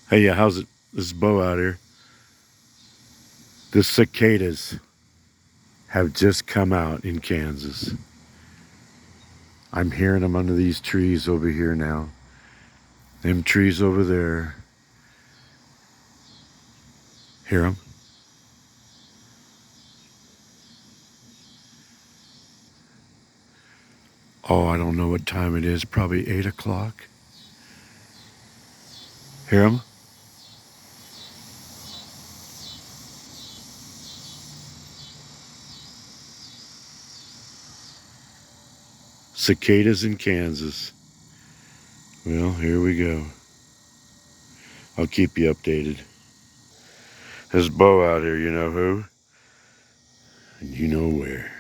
Hey, yeah, how's it? This is Bo out here. The cicadas have just come out in Kansas. I'm hearing them under these trees over here now. Them trees over there. Hear them? Oh, I don't know what time it is. Probably 8 o'clock. Hear them? Cicadas in Kansas. Well, here we go. I'll keep you updated. There's Bo out here, you know who? And you know where.